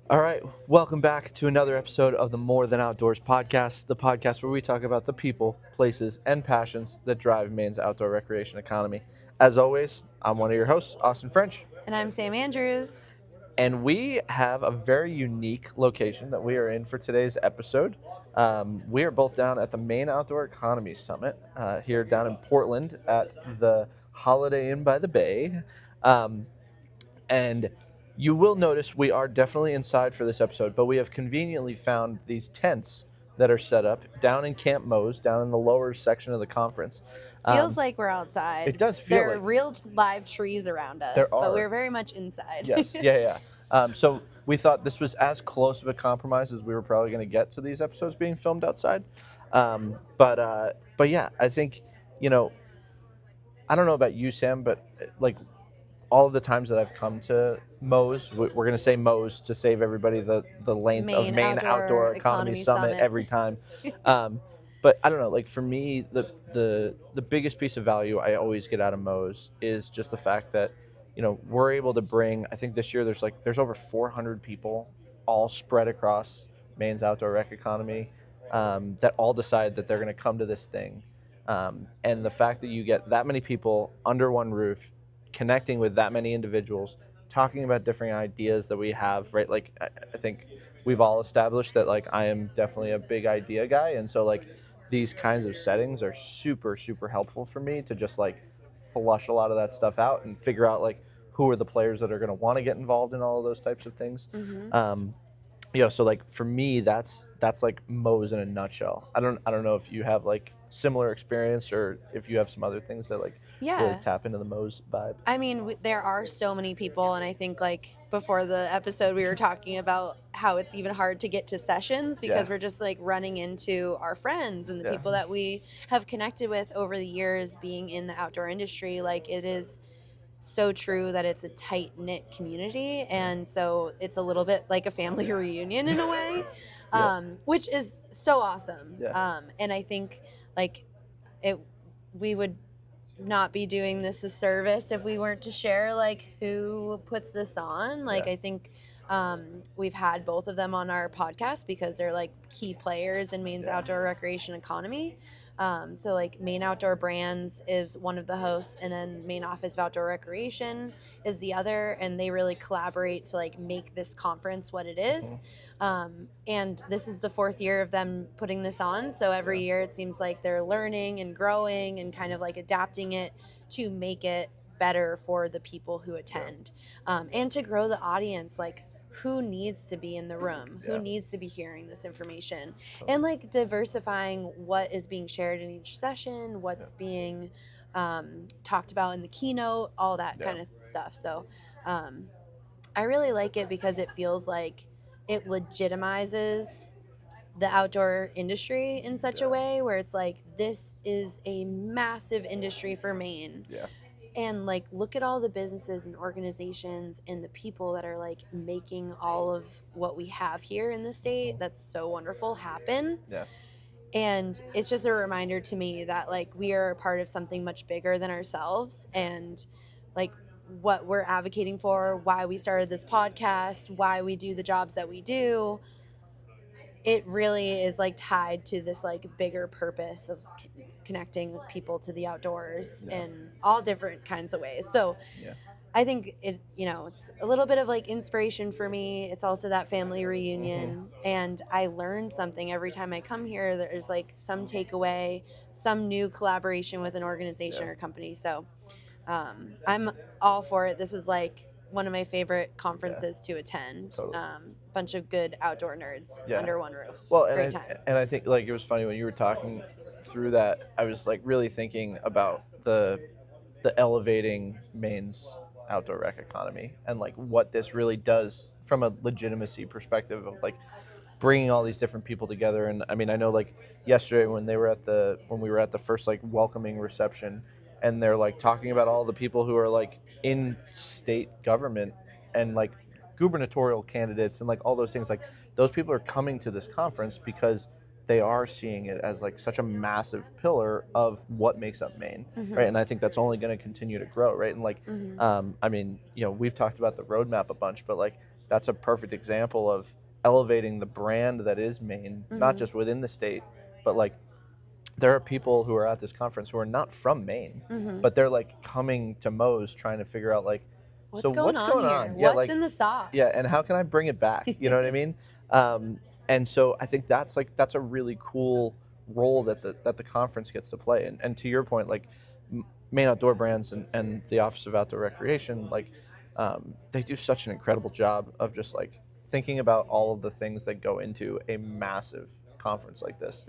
All right, welcome back to another episode of the More Than Outdoors podcast, the podcast where we talk about the people, places, and passions that drive Maine's outdoor recreation economy. As always, I'm one of your hosts, Austin French, And I'm Sam Andrews. and we have a very unique location that we are in for today's episode. We are both down at the Maine Outdoor Economy Summit here down in Portland at the Holiday Inn by the Bay. Um, and you will notice we are definitely inside for this episode, but we have conveniently found these tents that are set up down in Camp Mose, down in the lower section of the conference. Feels like we're outside. It does feel there like are real live trees around us, there but are. we're very much inside. Yes, yeah. So we thought this was as close of a compromise as we were probably going to get to these episodes being filmed outside. But yeah, I think, you know, I don't know about you, Sam, but like all of the times that I've come to Moe's, we're going to say Moe's to save everybody the length of Maine Outdoor Economy Summit every time. But I don't know, like for me, the biggest piece of value I always get out of Moe's is just the fact that, you know, we're able to bring, I think this year there's over 400 people all spread across Maine's outdoor rec economy that all decide that they're going to come to this thing. And the fact that you get that many people under one roof, connecting with that many individuals, talking about different ideas that we have, right? Like I think we've all established that like I am definitely a big idea guy, and so like these kinds of settings are super helpful for me to just like flush a lot of that stuff out and figure out like who are the players that are going to want to get involved in all of those types of things. Mm-hmm. So like for me, that's like Moe's in a nutshell. I don't know if you have like similar experience or if you have some other things that like really tap into the Moe's vibe. I mean, there are so many people, and I think like before the episode, we were talking about how it's even hard to get to sessions because we're just like running into our friends and the people that we have connected with over the years being in the outdoor industry. Like it is so true that it's a tight knit community, and so it's a little bit like a family reunion in a way, which is so awesome. And I think like we would not be doing this a service if we weren't to share like who puts this on. Like I think we've had both of them on our podcast because they're like key players in Maine's outdoor recreation economy. So like Maine Outdoor Brands is one of the hosts, and then Maine Office of Outdoor Recreation is the other, and they really collaborate to like make this conference what it is. And this is the fourth year of them putting this on, so every year it seems like they're learning and growing and kind of like adapting it to make it better for the people who attend, and to grow the audience. Like who needs to be in the room, who needs to be hearing this information, and like diversifying what is being shared in each session, what's being talked about in the keynote, all that kind of stuff. So I really like it because it feels like it legitimizes the outdoor industry in such a way where it's like, this is a massive industry for Maine. And like look at all the businesses and organizations and the people that are like making all of what we have here in the state that's so wonderful happen. And it's just a reminder to me that like we are a part of something much bigger than ourselves, and like what we're advocating for, why we started this podcast, why we do the jobs that we do, it really is like tied to this like bigger purpose of connecting people to the outdoors in all different kinds of ways. So I think it, it's a little bit of like inspiration for me. It's also that family reunion, and I learn something every time I come here. There's like some takeaway, some new collaboration with an organization or company. So I'm all for it. This is like one of my favorite conferences to attend. Bunch of good outdoor nerds under one roof. Well, Great time. And I think like it was funny when you were talking through that. I was like really thinking about the elevating Maine's outdoor rec economy and like what this really does from a legitimacy perspective of like bringing all these different people together. And I mean, I know like yesterday when we were at the first like welcoming reception, and they're like talking about all the people who are like in state government and like gubernatorial candidates and like all those things, like those people are coming to this conference because they are seeing it as like such a massive pillar of what makes up Maine, right? And I think that's only going to continue to grow, right? And like, I mean, we've talked about the roadmap a bunch, but like that's a perfect example of elevating the brand that is Maine, not just within the state, but like there are people who are at this conference who are not from Maine, but they're like coming to Moe's trying to figure out like, what's so going what's on going here? on? Yeah, What's like, in the sauce? yeah, and how can I bring it back? You know what I mean? And so I think that's a really cool role that the conference gets to play. And to your point, like Maine Outdoor Brands and the Office of Outdoor Recreation, like they do such an incredible job of just like thinking about all of the things that go into a massive conference like this.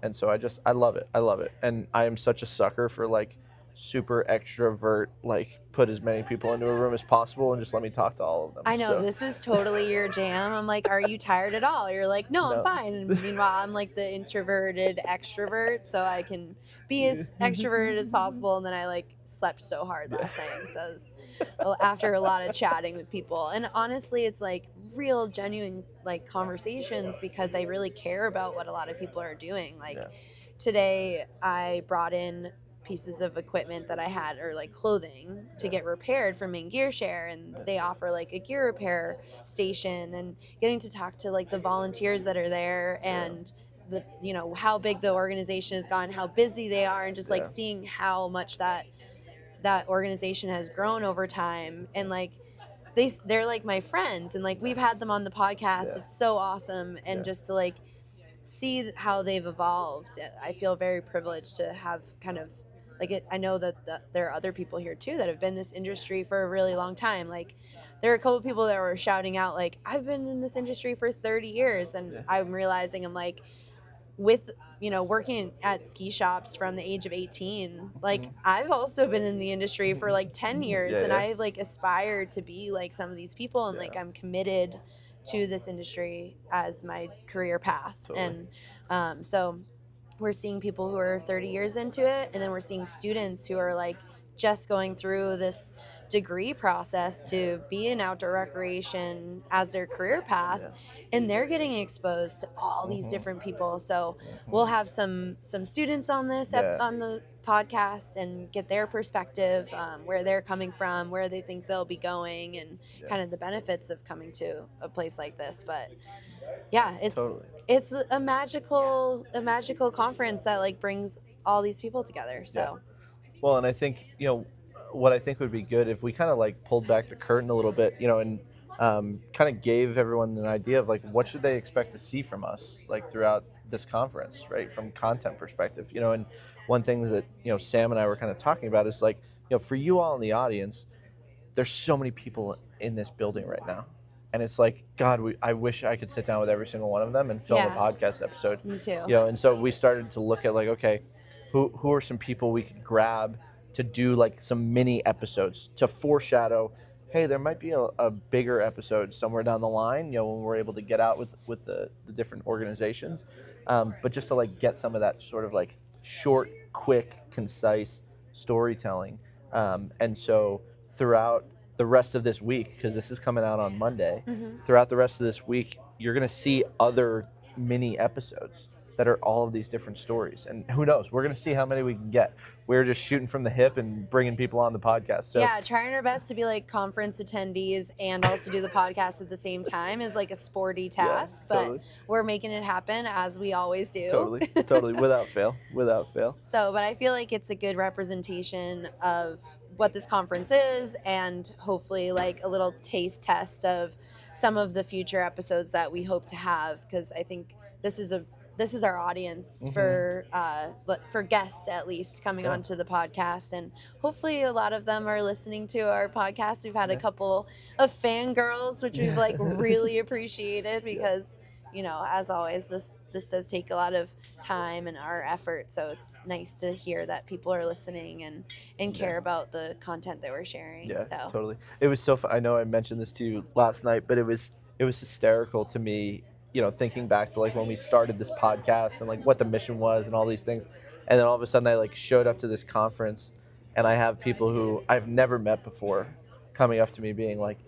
And so I love it. I love it. And I am such a sucker for like super extrovert, like put as many people into a room as possible and just let me talk to all of them. I know, so. this is totally your jam. I'm like, are you tired at all? You're like, no, I'm fine. And meanwhile, I'm like the introverted extrovert, so I can be as extroverted as possible. And then I like slept so hard last night, so after a lot of chatting with people. And honestly, it's like real genuine like conversations because I really care about what a lot of people are doing. Like today I brought in pieces of equipment that I had or like clothing to get repaired from Maine Gear Share, and they offer like a gear repair station, and getting to talk to like the volunteers that are there and the how big the organization has gone, how busy they are, and just like seeing how much that organization has grown over time. And like they're like my friends, and like we've had them on the podcast. It's so awesome. And just to like see how they've evolved, I feel very privileged to have kind of like it. I know that there are other people here too that have been in this industry for a really long time. Like there are a couple of people that were shouting out like, I've been in this industry for 30 years, and I'm realizing I'm like, with working at ski shops from the age of 18, like I've also been in the industry for like 10 years, and I like aspire to be like some of these people, and like I'm committed to this industry as my career path. And so we're seeing people who are 30 years into it, and then we're seeing students who are like just going through this degree process to be in outdoor recreation as their career path, and they're getting exposed to all these different people. So we'll have some students on this on the podcast and get their perspective, where they're coming from, where they think they'll be going, and kind of the benefits of coming to a place like this. But yeah, it's a magical conference that like brings all these people together. So well, and I think what I think would be good if we kind of like pulled back the curtain a little bit, and kind of gave everyone an idea of like what should they expect to see from us like throughout this conference, right, from content perspective. And one thing that Sam and I were kind of talking about is like for you all in the audience, there's so many people in this building right now, and it's like, God, I wish I could sit down with every single one of them and film a podcast episode. Me too. And so we started to look at like, okay, who are some people we could grab to do like some mini episodes to foreshadow, hey, there might be a bigger episode somewhere down the line, when we're able to get out with the different organizations, but just to like get some of that sort of like short, quick, concise storytelling. And so throughout the rest of this week, because this is coming out on Monday, throughout the rest of this week, you're going to see other mini episodes that are all of these different stories. And who knows, we're going to see how many we can get. We're just shooting from the hip and bringing people on the podcast. So yeah, trying our best to be like conference attendees and also do the podcast at the same time is like a sporty task, but we're making it happen as we always do. Totally, without fail. So, but I feel like it's a good representation of what this conference is, and hopefully like a little taste test of some of the future episodes that we hope to have, because I think this is our audience for guests at least coming onto the podcast, and hopefully a lot of them are listening to our podcast. We've had a couple of fangirls, which we've like really appreciated, because as always, this does take a lot of time and our effort, so it's nice to hear that people are listening and care about the content that we're sharing. So totally. It was so fun. I know I mentioned this to you last night, but it was hysterical to me, thinking back to like when we started this podcast and like what the mission was and all these things. And then all of a sudden I like showed up to this conference, and I have people who I've never met before coming up to me being like,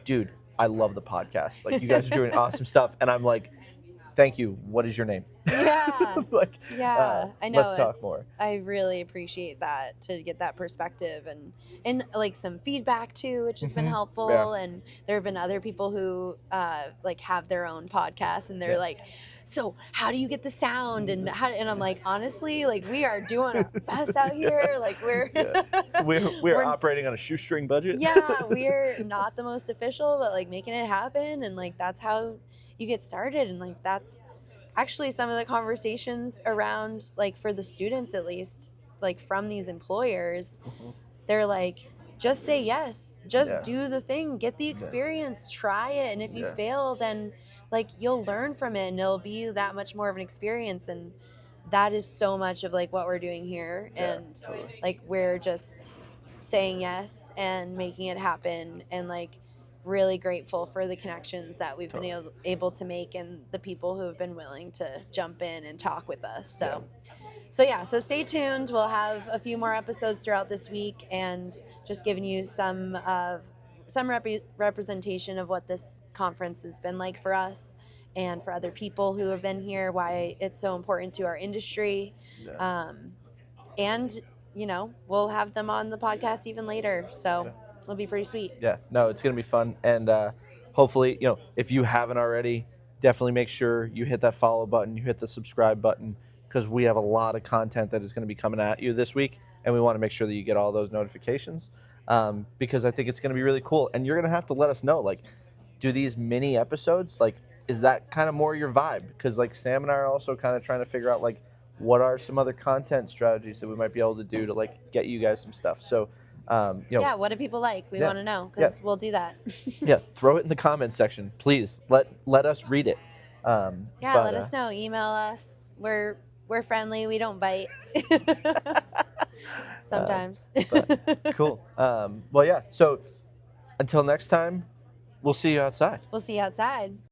dude, I love the podcast. Like, you guys are doing awesome stuff. And I'm like, thank you. What is your name? Yeah. Like, I know. let's talk more. I really appreciate that, to get that perspective and like some feedback too, which has been helpful. Yeah. And there have been other people who like have their own podcasts, and they're like, so how do you get the sound, and I'm like, honestly, like, we are doing our best out here. Like, we're operating on a shoestring budget. Yeah, we're not the most official, but like making it happen, and like that's how you get started. And like that's actually some of the conversations around, like, for the students at least, like from these employers, they're like, just say yes, just do the thing, get the experience, try it, and if you fail, then like you'll learn from it and it'll be that much more of an experience. And that is so much of like what we're doing here. And totally. like we're just saying yes and making it happen, and like really grateful for the connections that we've been able to make, and the people who have been willing to jump in and talk with us. So stay tuned. We'll have a few more episodes throughout this week, and just giving you some representation of what this conference has been like for us and for other people who have been here, why it's so important to our industry. And we'll have them on the podcast even later, so it'll be pretty sweet. Yeah, no, it's gonna be fun. And hopefully, if you haven't already, definitely make sure you hit that follow button, you hit the subscribe button, because we have a lot of content that is going to be coming at you this week, and we want to make sure that you get all those notifications, because I think it's going to be really cool. And you're going to have to let us know, like, do these mini episodes, like, is that kind of more your vibe? Because like Sam and I are also kind of trying to figure out, like, what are some other content strategies that we might be able to do to like get you guys some stuff. So what do people like? We want to know, because we'll do that. Throw it in the comments section, please. Let us read it. Let us know. Email us. We're friendly. We don't bite. Sometimes. Cool. So until next time, we'll see you outside. We'll see you outside.